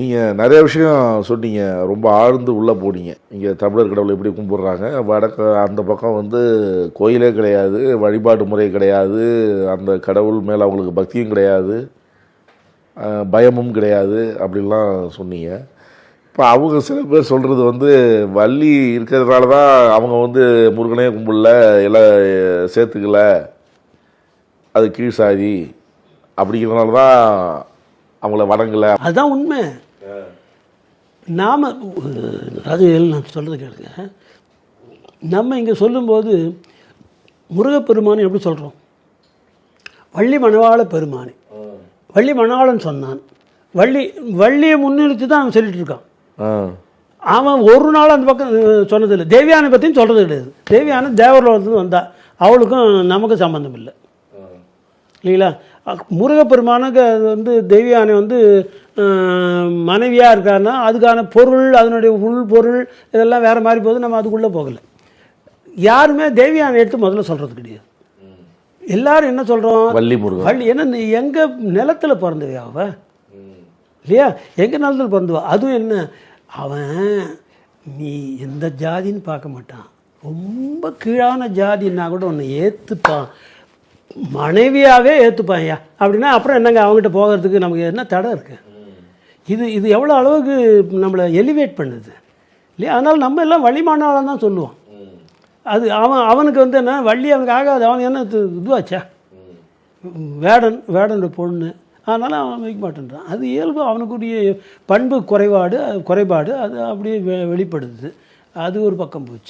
நீங்கள் நிறைய விஷயம் சொன்னீங்க, ரொம்ப ஆழ்ந்து உள்ளே போனீங்க. இங்கே தமிழர் கடவுளை எப்படி கும்பிட்றாங்க, வடக்கு அந்த பக்கம் வந்து கோயிலே கிடையாது, வழிபாட்டு முறை கிடையாது, அந்த கடவுள் மேலே அவங்களுக்கு பக்தியும் கிடையாது, பயமும் கிடையாது அப்படின்லாம் சொன்னீங்க. இப்போ அவங்க சில பேர் சொல்கிறது வந்து வள்ளி இருக்கிறதுனால தான் அவங்க வந்து முருகனே கும்பிடல, எல்லாம் சேர்த்துக்கல, அது கீழ் சாதி அப்படிங்கிறதுனால தான் அவங்கள வணங்கலை. அதுதான் உண்மை. நாம் அது நான் சொல்கிறது கேளுங்க. நம்ம இங்கே சொல்லும்போது முருகப்பெருமான் எப்படி சொல்கிறோம்? வள்ளி மணவாள பெருமானே, வள்ளி மணவாளன் சொன்னான். வள்ளியை முன்னிறுத்தி தான் அவன் சொல்லிட்டு இருக்கான். அவன் ஒரு நாள் அந்த பக்கம் சொன்னதில்லை. தேவியானை பற்றியும் சொல்கிறது கிடையாது. தேவியான தேவலோகத்துலேருந்து வந்தா, அவளுக்கும் நமக்கு சம்மந்தம் இல்லை இல்லைங்களா? முருகப்பெருமானுக்கு அது வந்து தெய்வியானை வந்து மனைவியாக இருக்காருன்னா அதுக்கான பொருள், அதனுடைய உள் பொருள் இதெல்லாம் வேறு மாதிரி போகுது. நம்ம அதுக்குள்ளே போகலை. யாருமே தெய்வியானை எடுத்து முதல்ல சொல்கிறது கிடையாது. எல்லாரும் என்ன சொல்கிறோம்? வள்ளி. ஏன்னா நீ எங்கள் நிலத்தில் பிறந்தவையா அவ இல்லையா? எங்கள் நிலத்தில் பிறந்தவா. அதுவும் என்ன, அவன் நீ எந்த ஜாதின்னு பார்க்க மாட்டான். ரொம்ப கீழான ஜாதின்னா கூட ஒன்று ஏற்றுப்பான், மனைவியாகவே ஏற்றுப்பாங்க. அப்படின்னா அப்புறம் என்னங்க அவங்ககிட்ட போகிறதுக்கு நமக்கு என்ன தடை இருக்குது? இது எவ்வளோ அளவுக்கு நம்மளை எலிவேட் பண்ணுது இல்லையா? அதனால் நம்ம எல்லாம் வள்ளிமானாலும் தான் சொல்லுவோம். அது அவனுக்கு வந்து என்ன, வள்ளி அவனுக்கு ஆகாது. அவன் என்ன இதுவாச்சா, வேடனோட பொண்ணு, அதனால் அவன் வைக்க மாட்டேன்றான். அது இயல்பு, அவனுக்குரிய பண்பு குறைபாடு அது அப்படியே வெளிப்படுது. அது ஒரு பக்கம் போச்சு.